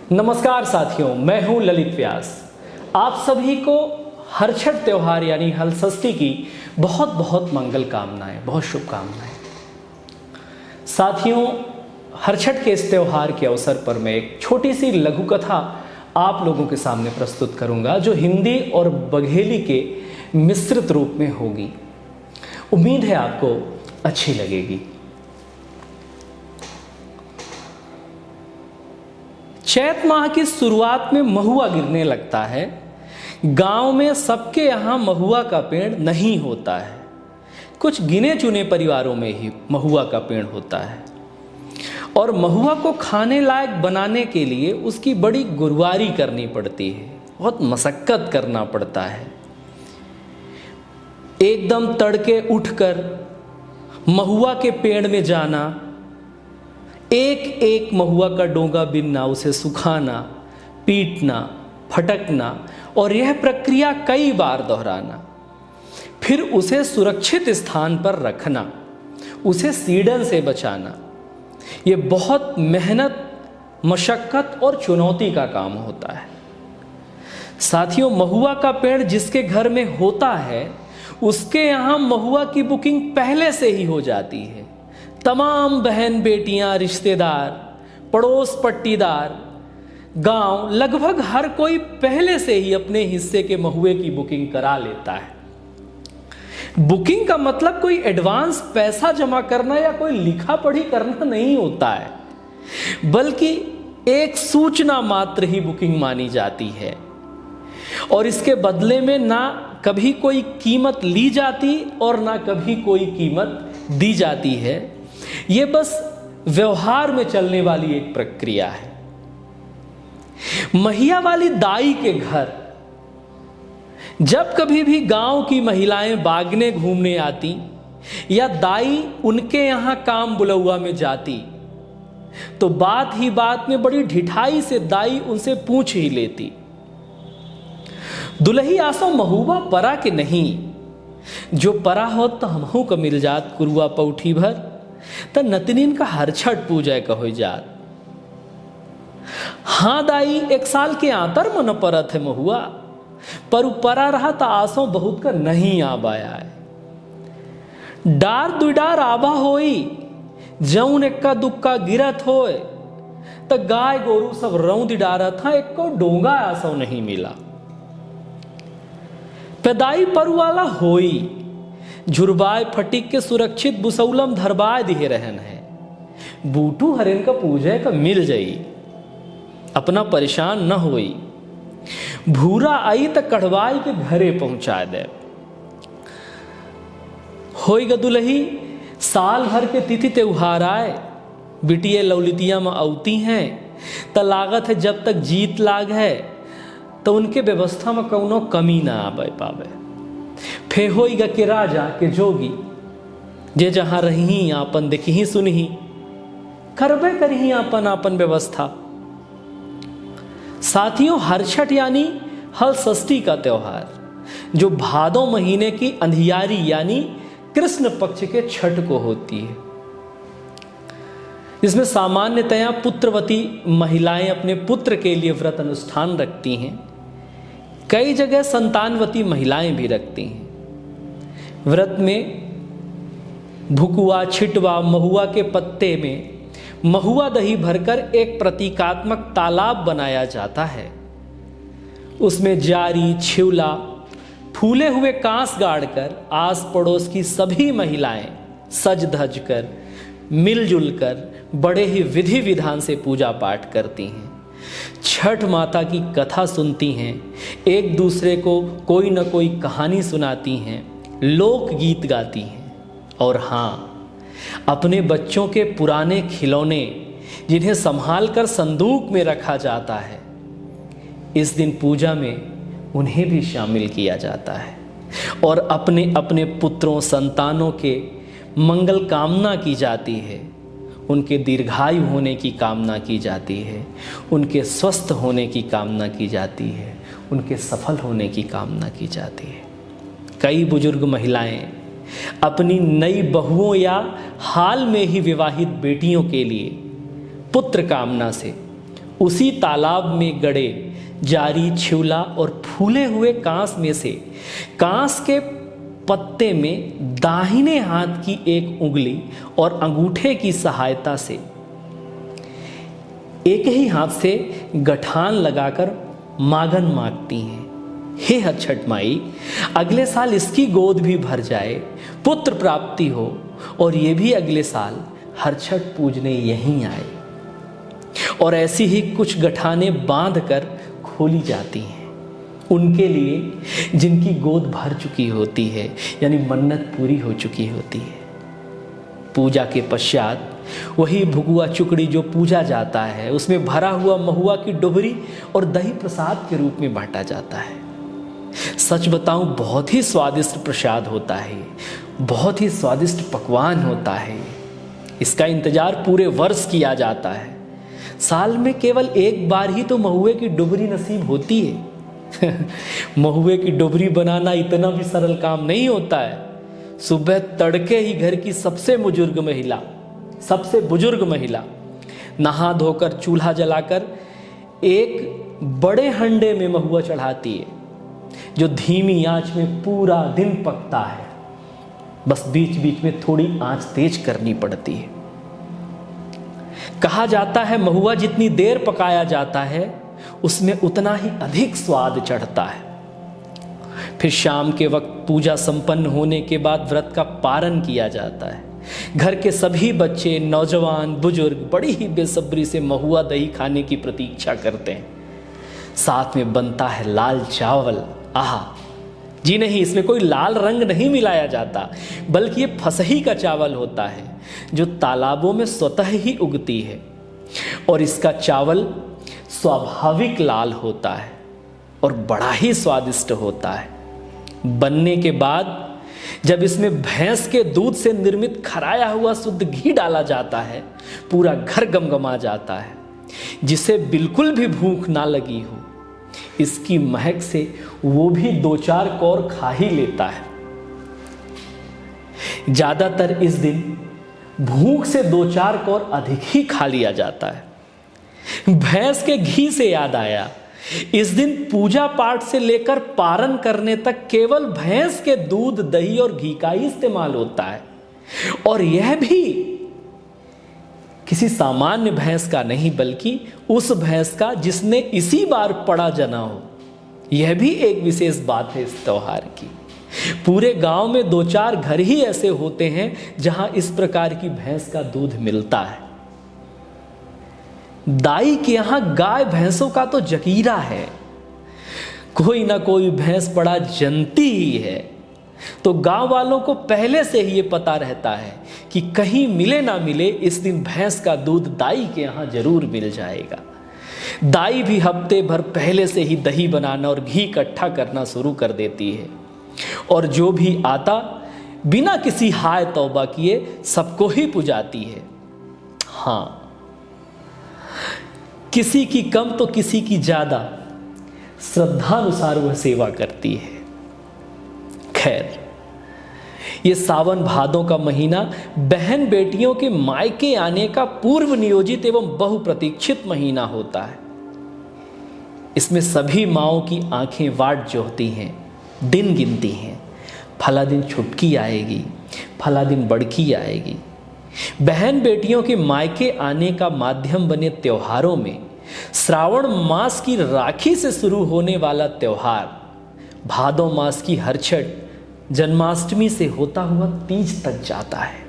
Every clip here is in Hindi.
नमस्कार साथियों, मैं हूं ललित व्यास। आप सभी को हरछठ त्योहार यानी हलषष्ठी की बहुत बहुत मंगल कामनाएं, बहुत शुभकामनाएं। साथियों, हरछठ के इस त्योहार के अवसर पर मैं एक छोटी सी लघु कथा आप लोगों के सामने प्रस्तुत करूंगा, जो हिंदी और बघेली के मिश्रित रूप में होगी। उम्मीद है आपको अच्छी लगेगी। चैत माह की शुरुआत में महुआ गिरने लगता है। गांव में सबके यहाँ महुआ का पेड़ नहीं होता है। कुछ गिने चुने परिवारों में ही महुआ का पेड़ होता है और महुआ को खाने लायक बनाने के लिए उसकी बड़ी गुरुवारी करनी पड़ती है, बहुत मशक्कत करना पड़ता है। एकदम तड़के उठकर महुआ के पेड़ में जाना, एक एक महुआ का डोंगा बिनना, उसे सुखाना, पीटना, फटकना और यह प्रक्रिया कई बार दोहराना, फिर उसे सुरक्षित स्थान पर रखना, उसे सीडन से बचाना। यह बहुत मेहनत, मशक्कत और चुनौती का काम होता है। साथियों, महुआ का पेड़ जिसके घर में होता है उसके यहाँ महुआ की बुकिंग पहले से ही हो जाती है। तमाम बहन बेटियां, रिश्तेदार, पड़ोस पट्टीदार, गांव, लगभग हर कोई पहले से ही अपने हिस्से के महुए की बुकिंग करा लेता है। बुकिंग का मतलब कोई एडवांस पैसा जमा करना या कोई लिखा पढ़ी करना नहीं होता है, बल्कि एक सूचना मात्र ही बुकिंग मानी जाती है और इसके बदले में ना कभी कोई कीमत ली जाती और ना कभी कोई कीमत दी जाती है। ये बस व्यवहार में चलने वाली एक प्रक्रिया है। महिया वाली दाई के घर जब कभी भी गांव की महिलाएं बागने घूमने आती या दाई उनके यहां काम बुलौआ में जाती तो बात ही बात में बड़ी ढिठाई से दाई उनसे पूछ ही लेती, दुल्ही आसो महुआ परा के नहीं, जो परा हो तो हमहू को मिल जात कुरुआ पौठी भर, त नतनीन का हरछठ पूजा कहो जात। हाँ दाई, एक साल के आतर मन परत है महुआ, पर परा रहा तो आसो बहुत का नहीं आबाया है। डार दुडार आबा होई, जौन एक्का दुक्का गिरत होए, त गाय गोरू सब रौंद डारत था, एक को डोंगा आसो नहीं मिला। पैदाई परुवाला होई, झुरबाय फटिक के सुरक्षित बुसौलम धरबाय दिहे रहन है। बूटू हरेन का पूजे का मिल जाई, अपना परेशान न होई। भूरा आई त कढ़वाई के घरे पहुंचा दे। होई ग दुलही, साल भर के तिथि त्योहार आए, बिटिया लौलितिया में औती हैं, त लागत है जब तक जीत लाग है तो उनके व्यवस्था में कौनो कमी ना आवे पावे। फे होइगा के राजा के जोगी, जे जहां रही आपन देखी सुनही, करबे करही आपन आपन व्यवस्था। साथियों, हरछठ यानी हलषष्ठी का त्योहार, जो भादो महीने की अंधियारी यानी कृष्ण पक्ष के छठ को होती है। इसमें सामान्यतया पुत्रवती महिलाएं अपने पुत्र के लिए व्रत अनुष्ठान रखती हैं। कई जगह संतानवती महिलाएं भी रखती हैं। व्रत में भुकुआ, छिटवा, महुआ के पत्ते में महुआ दही भरकर एक प्रतीकात्मक तालाब बनाया जाता है। उसमें जारी, छिवला, फूले हुए कांस गाड़कर आस पड़ोस की सभी महिलाएं सज धज कर, मिलजुल कर बड़े ही विधि विधान से पूजा पाठ करती हैं। छठ माता की कथा सुनती हैं, एक दूसरे को कोई न कोई कहानी सुनाती हैं, लोक गीत गाती हैं और हाँ, अपने बच्चों के पुराने खिलौने जिन्हें संभाल कर संदूक में रखा जाता है, इस दिन पूजा में उन्हें भी शामिल किया जाता है और अपने अपने पुत्रों, संतानों के मंगल कामना की जाती है। उनके दीर्घायु होने की कामना की जाती है, उनके स्वस्थ होने की कामना की जाती है, उनके सफल होने की कामना की जाती है। कई बुजुर्ग महिलाएं अपनी नई बहुओं या हाल में ही विवाहित बेटियों के लिए पुत्र कामना से उसी तालाब में गड़े जारी, छिवला और फूले हुए कांस में से कांस के पत्ते में दाहिने हाथ की एक उंगली और अंगूठे की सहायता से एक ही हाथ से गठान लगाकर मांगन मांगती हैं, हे हक्षठ माई, अगले साल इसकी गोद भी भर जाए, पुत्र प्राप्ति हो और ये भी अगले साल हरछठ पूजने यहीं आए। और ऐसी ही कुछ गठाने बांध कर खोली जाती हैं उनके लिए जिनकी गोद भर चुकी होती है, यानी मन्नत पूरी हो चुकी होती है। पूजा के पश्चात वही भुगुआ चुकड़ी जो पूजा जाता है, उसमें भरा हुआ महुआ की डोबरी और दही प्रसाद के रूप में बांटा जाता है। सच बताऊं, बहुत ही स्वादिष्ट प्रसाद होता है, बहुत ही स्वादिष्ट पकवान होता है। इसका इंतजार पूरे वर्ष किया जाता है। साल में केवल एक बार ही तो महुए की डोबरी नसीब होती है। महुए की डोबरी बनाना इतना भी सरल काम नहीं होता है। सुबह तड़के ही घर की सबसे बुजुर्ग महिला नहा धोकर चूल्हा जलाकर एक बड़े हंडे में महुआ चढ़ाती है, जो धीमी आंच में पूरा दिन पकता है। बस बीच बीच में थोड़ी आंच तेज करनी पड़ती है। कहा जाता है महुआ जितनी देर पकाया जाता है उसमें उतना ही अधिक स्वाद चढ़ता है। फिर शाम के वक्त पूजा संपन्न होने के बाद व्रत का पारण किया जाता है। घर के सभी बच्चे, नौजवान, बुजुर्ग बड़ी ही बेसब्री से महुआ दही खाने की प्रतीक्षा करते हैं। साथ में बनता है लाल चावल। आहा जी नहीं, इसमें कोई लाल रंग नहीं मिलाया जाता, बल्कि ये फसही का चावल होता है जो तालाबों में स्वतः ही उगती है। और इसका चावल स्वाभाविक लाल होता है और बड़ा ही स्वादिष्ट होता है। बनने के बाद जब इसमें भैंस के दूध से निर्मित खराया हुआ शुद्ध घी डाला जाता है, पूरा घर गमगमा जाता है। जिसे बिल्कुल भी भूख ना लगी हो, इसकी महक से वो भी 2-4 कौर खा ही लेता है। ज्यादातर इस दिन भूख से 2-4 कौर अधिक ही खा लिया जाता है। भैंस के घी से याद आया, इस दिन पूजा पाठ से लेकर पारण करने तक केवल भैंस के दूध, दही और घी का ही इस्तेमाल होता है। और यह भी किसी सामान्य भैंस का नहीं, बल्कि उस भैंस का जिसने इसी बार पड़ा जना हो। यह भी एक विशेष बात है इस त्योहार की। पूरे गांव में 2-4 घर ही ऐसे होते हैं जहां इस प्रकार की भैंस का दूध मिलता है। दाई के यहां गाय भैंसों का तो जकीरा है। कोई ना कोई भैंस बड़ा जनती ही है, तो गांव वालों को पहले से ही ये पता रहता है कि कहीं मिले ना मिले इस दिन भैंस का दूध दाई के यहां जरूर मिल जाएगा। दाई भी हफ्ते भर पहले से ही दही बनाना और घी इकट्ठा करना शुरू कर देती है, और जो भी आता बिना किसी हाय तौबा किए सबको ही पुजाती है। हाँ, किसी की कम तो किसी की ज्यादा श्रद्धानुसार वह सेवा करती है। खैर, ये सावन भादों का महीना बहन बेटियों के मायके आने का पूर्व नियोजित एवं बहुप्रतीक्षित महीना होता है। इसमें सभी माओं की आंखें वाट जोहती हैं, दिन गिनती हैं। फला दिन छुटकी आएगी, फला दिन बड़की आएगी। बहन बेटियों के मायके आने का माध्यम बने त्योहारों में श्रावण मास की राखी से शुरू होने वाला त्योहार भादों मास की हरछठ जन्माष्टमी से होता हुआ तीज तक जाता है।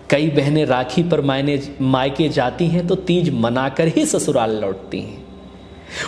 कई बहनें राखी पर मायके जाती हैं तो तीज मनाकर ही ससुराल लौटती हैं।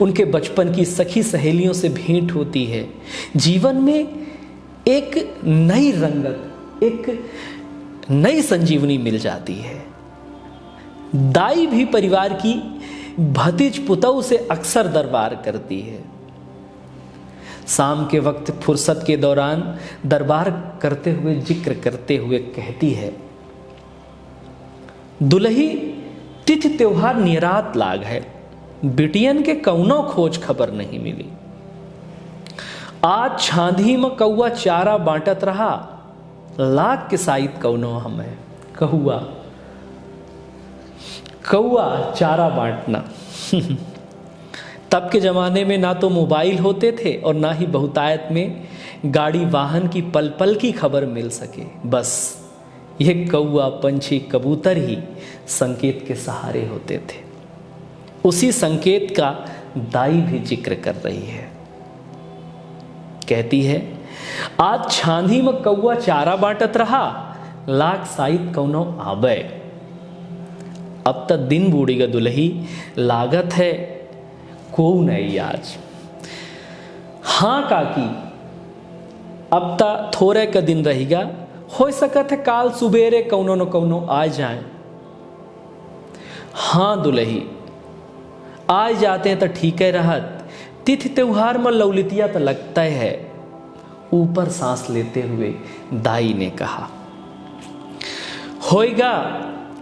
उनके बचपन की सखी सहेलियों से भेंट होती है। जीवन में एक नई रंगत, एक नई संजीवनी मिल जाती है। दाई भी परिवार की भतीज पुतौ से अक्सर दरबार करती है। शाम के वक्त फुर्सत के दौरान दरबार करते हुए, जिक्र करते हुए कहती है, दुलही तिथि त्योहार निरात लाग है, बिटियन के कौनो खोज खबर नहीं मिली। आज छांधी में कौआ चारा बांटत रहा, लाग के साइत कौनो हमें कहुआ। कौआ चारा बांटना। तब के ज़माने में ना तो मोबाइल होते थे और ना ही बहुतायत में गाड़ी वाहन की पल पल की खबर मिल सके। बस ये कौआ पंछी कबूतर ही संकेत के सहारे होते थे। उसी संकेत का दाई भी जिक्र कर रही है। कहती है, आज छांदी में कौआ चारा बांटत रहा, लाख साइत कौनो आबे। अब तक दिन बूढ़ी ग दुल्ही, लागत है को नहीं आज। हाँ काकी, अब तक थोड़े का दिन रहेगा, हो सकत है काल सुबेरे कौनो न कौनो आ जाए। हाँ दुल्ही, आ जाते हैं तो ठीक है रहत, तिथि त्योहार में लौलितिया तो लगता है। ऊपर सांस लेते हुए दाई ने कहा, होएगा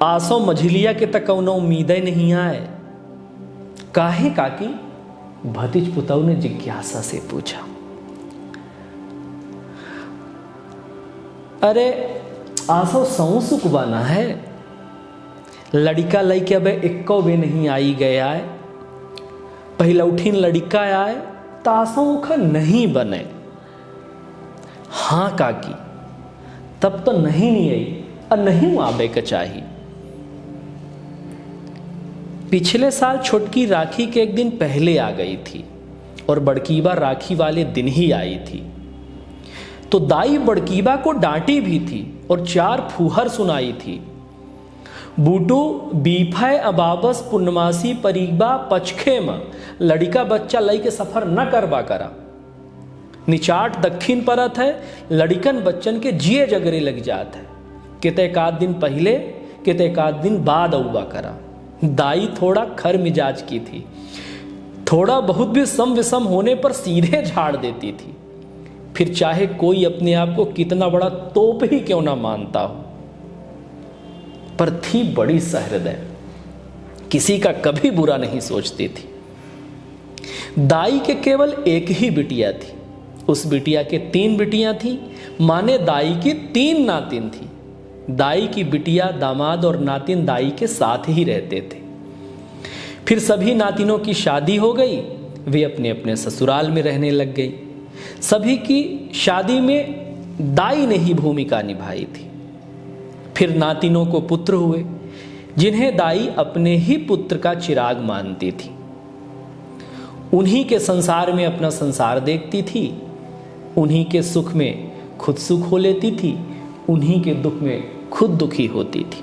आसो मझलिया के तक कौनो उम्मीद नहीं आए। काहे काकी? भतीज पुतौ ने जिज्ञासा से पूछा। अरे आसो सौ सुख बना है, लड़का लड़के अब इक्को भी नहीं आई गया है। पहला उठीन लड़का आए तासों का नहीं बने। हाँ काकी, तब तो नहीं आई और नहीं आबे का चाहिए। पिछले साल छोटकी राखी के एक दिन पहले आ गई थी और बड़कीबा राखी वाले दिन ही आई थी। तो दाई बड़कीबा को डांटी भी थी और 4 फूहर सुनाई थी। बूटू बीफय अबाबस पुन्नमासी परीबा पचखे में लड़का बच्चा लई के सफर न करबा करा। निचाट दक्षिण परत है, लड़कन बच्चन के जिए जगरे लग जात है। किते एक आध दिन पहले, किते एक आध दिन बाद औबा करा। दाई थोड़ा खर मिजाज की थी, थोड़ा बहुत भी सम विषम होने पर सीधे झाड़ देती थी। फिर चाहे कोई अपने आप को कितना बड़ा तोप ही क्यों ना मानता हो, पर थी बड़ी सहृदय, किसी का कभी बुरा नहीं सोचती थी। दाई के केवल एक ही बिटिया थी। उस बिटिया के 3 बिटियां थी, माने दाई की 3 नातिन थी। दाई की बिटिया, दामाद और नातिन दाई के साथ ही रहते थे। फिर सभी नातिनों की शादी हो गई, वे अपने अपने ससुराल में रहने लग गई। सभी की शादी में दाई ने ही भूमिका निभाई थी। फिर नातिनों को पुत्र हुए, जिन्हें दाई अपने ही पुत्र का चिराग मानती थी। उन्हीं के संसार में अपना संसार देखती थी, उन्हीं के सुख में खुद सुख हो लेती थी, उन्हीं के दुख में खुद दुखी होती थी।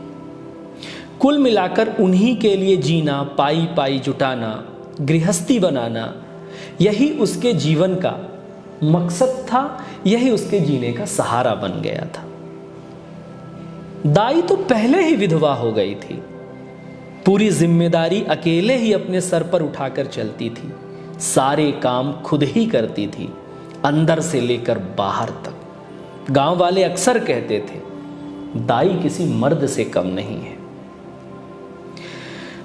कुल मिलाकर उन्हीं के लिए जीना, पाई पाई जुटाना, गृहस्थी बनाना, यही उसके जीवन का मकसद था, यही उसके जीने का सहारा बन गया था। दाई तो पहले ही विधवा हो गई थी। पूरी जिम्मेदारी अकेले ही अपने सर पर उठाकर चलती थी। सारे काम खुद ही करती थी, अंदर से लेकर बाहर तक। गांव वाले अक्सर कहते थे, दाई किसी मर्द से कम नहीं है।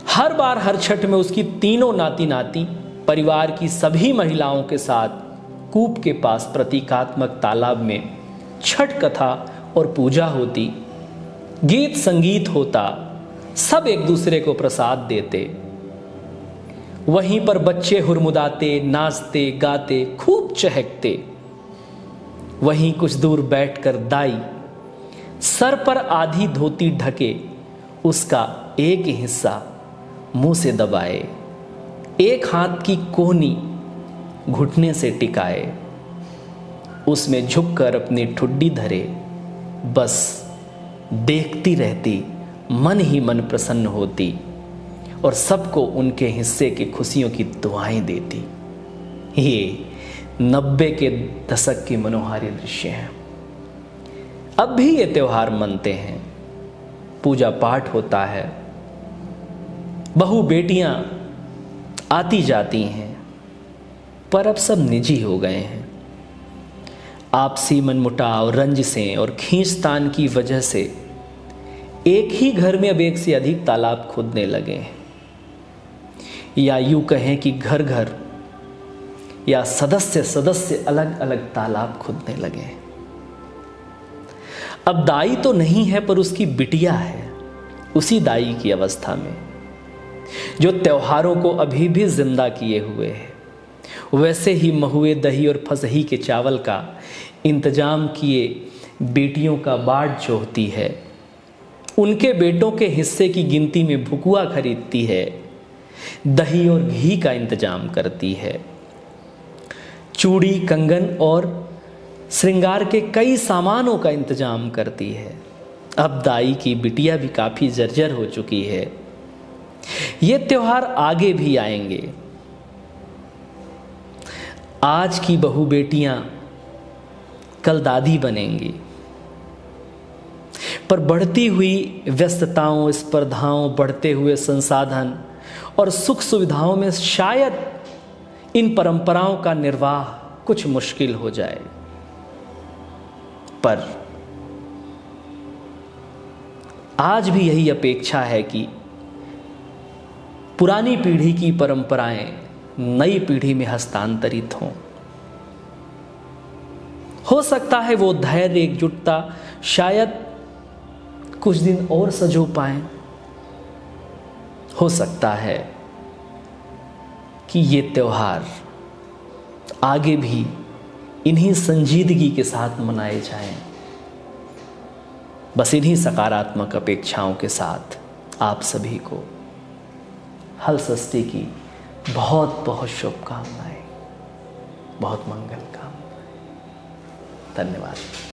हर बार हर छठ में उसकी 3 नाती नाती परिवार की सभी महिलाओं के साथ कूप के पास प्रतीकात्मक तालाब में छठ कथा और पूजा होती, गीत संगीत होता, सब एक दूसरे को प्रसाद देते। वहीं पर बच्चे हुरमुदाते, नाचते गाते, खूब चहकते। वहीं कुछ दूर बैठकर दाई सर पर आधी धोती ढके उसका एक हिस्सा मुंह से दबाए, एक हाथ की कोहनी घुटने से टिकाए, उसमें झुककर अपनी ठुड्डी धरे, बस देखती रहती, मन ही मन प्रसन्न होती और सबको उनके हिस्से की खुशियों की दुआएं देती। ये 90 के दशक के मनोहारी दृश्य हैं। अब भी ये त्योहार मनते हैं, पूजा पाठ होता है, बहू बेटियां आती जाती हैं, पर अब सब निजी हो गए हैं। आपसी मनमुटाव, रंजिशें और खींचतान की वजह से एक ही घर में अब एक से अधिक तालाब खोदने लगे हैं, या यूं कहें कि घर घर या सदस्य सदस्य अलग अलग तालाब खोदने लगे हैं। अब दाई तो नहीं है पर उसकी बिटिया है। उसी दाई की अवस्था में जो त्योहारों को अभी भी जिंदा किए हुए है। वैसे ही महुए दही और फसही के चावल का इंतजाम किए बेटियों का बाढ़ जोहती है। उनके बेटों के हिस्से की गिनती में भुकुआ खरीदती है, दही और घी का इंतजाम करती है, चूड़ी कंगन और श्रृंगार के कई सामानों का इंतजाम करती है। अब दाई की बिटिया भी काफ़ी जर्जर हो चुकी है। ये त्योहार आगे भी आएंगे। आज की बहू बेटियां कल दादी बनेंगी, पर बढ़ती हुई व्यस्तताओं, स्पर्धाओं, बढ़ते हुए संसाधन और सुख सुविधाओं में शायद इन परंपराओं का निर्वाह कुछ मुश्किल हो जाए। पर आज भी यही अपेक्षा है कि पुरानी पीढ़ी की परंपराएं नई पीढ़ी में हस्तांतरित हों। हो सकता है वो धैर्य, एकजुटता शायद कुछ दिन और सजो पाएं। हो सकता है कि ये त्योहार आगे भी इन्हीं संजीदगी के साथ मनाए जाएं। बस इन्हीं सकारात्मक अपेक्षाओं के साथ आप सभी को हल षष्ठी की बहुत बहुत शुभकामनाएं, बहुत मंगल कामनाएं। धन्यवाद।